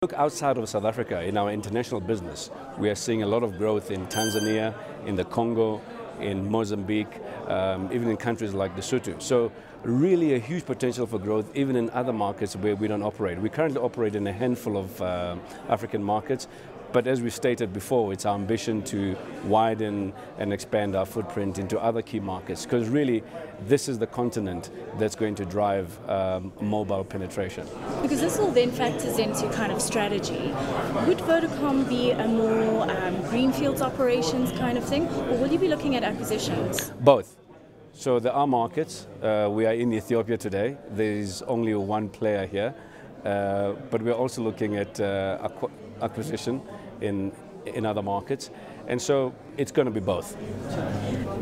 Look outside of South Africa in our international business, we are seeing a lot of growth in Tanzania, in the Congo, in Mozambique, even in countries like Lesotho. So really a huge potential for growth even in other markets where we don't operate. We currently operate in a handful of African markets, but as we stated before, it's our ambition to widen and expand our footprint into other key markets, because really this is the continent that's going to drive mobile penetration. Because this all then factors into kind of strategy. Would Vodacom be a more greenfields operations kind of thing, or will you be looking at acquisitions? Both. So there are markets. We are in Ethiopia today. There's only one player here, but we're also looking at acquisition in other markets, and so it's going to be both.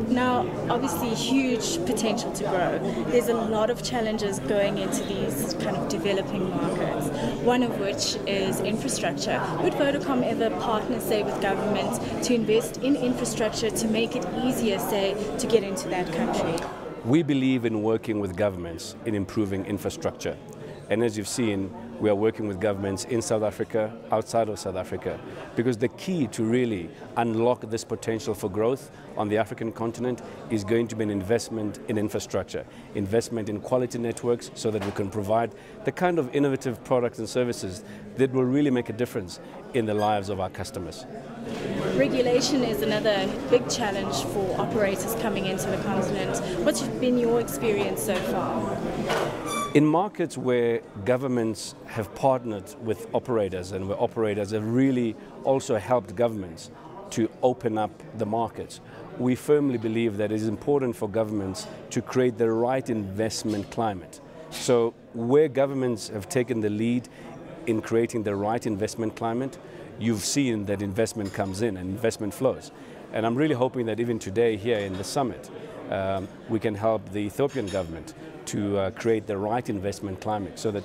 Now, obviously huge potential to grow. There's a lot of challenges going into these kind of developing markets, one of which is infrastructure. Would Vodacom ever partner, say, with government to invest in infrastructure to make it easier, say, to get into that country? We believe in working with governments in improving infrastructure. And as you've seen, we are working with governments in South Africa, outside of South Africa, because the key to really unlock this potential for growth on the African continent is going to be an investment in infrastructure, investment in quality networks so that we can provide the kind of innovative products and services that will really make a difference in the lives of our customers. Regulation is another big challenge for operators coming into the continent. What's been your experience so far? In markets where governments have partnered with operators and where operators have really also helped governments to open up the markets, we firmly believe that it is important for governments to create the right investment climate. So where governments have taken the lead in creating the right investment climate, you've seen that investment comes in and investment flows. And I'm really hoping that even today here in the summit, we can help the Ethiopian government to create the right investment climate so that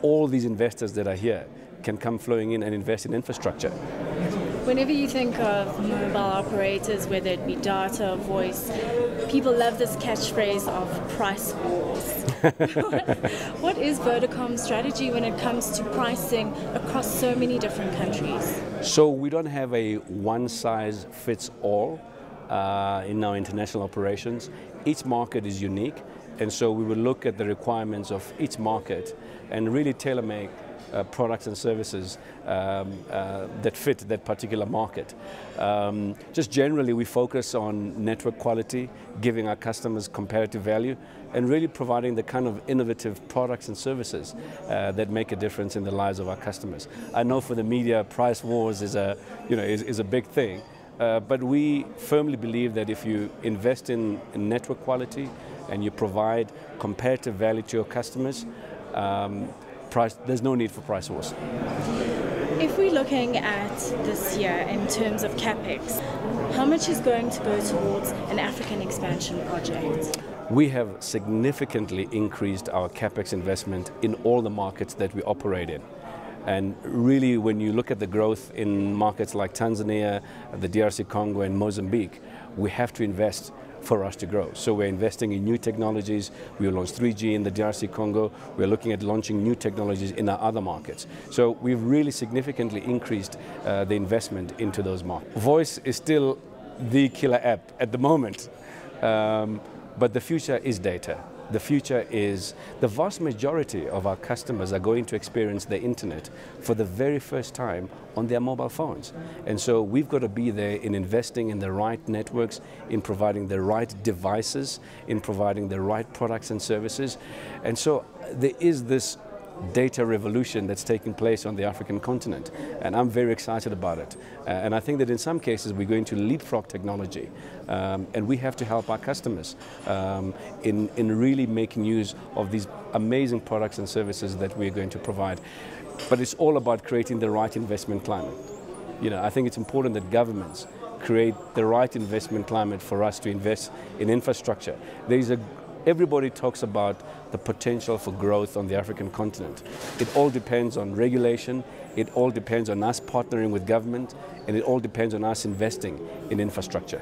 all these investors that are here can come flowing in and invest in infrastructure. Whenever you think of mobile operators, whether it be data or voice, people love this catchphrase of price wars. What is Vodacom's strategy when it comes to pricing across so many different countries? So we don't have a one-size-fits-all in our international operations. Each market is unique, and so we will look at the requirements of each market and really tailor-make products and services that fit that particular market. Just generally, we focus on network quality, giving our customers comparative value, and really providing the kind of innovative products and services that make a difference in the lives of our customers. I know for the media, price wars is a big thing, but we firmly believe that if you invest in network quality and you provide comparative value to your customers, there's no need for price wars. If we're looking at this year in terms of CapEx, how much is going to go towards an African expansion project? We have significantly increased our CapEx investment in all the markets that we operate in. And really, when you look at the growth in markets like Tanzania, the DRC Congo, and Mozambique, we have to invest for us to grow. So we're investing in new technologies. We will launch 3G in the DRC Congo. We're looking at launching new technologies in our other markets. So we've really significantly increased the investment into those markets. Voice is still the killer app at the moment, but the future is data. The future is the vast majority of our customers are going to experience the internet for the very first time on their mobile phones. And so we've got to be there in investing in the right networks, in providing the right devices, in providing the right products and services. And so there is this data revolution that's taking place on the African continent, and I'm very excited about it. And I think that in some cases we're going to leapfrog technology, and we have to help our customers in really making use of these amazing products and services that we're going to provide. But it's all about creating the right investment climate. I think it's important that governments create the right investment climate for us to invest in infrastructure. Everybody talks about the potential for growth on the African continent. It all depends on regulation, it all depends on us partnering with government, and it all depends on us investing in infrastructure.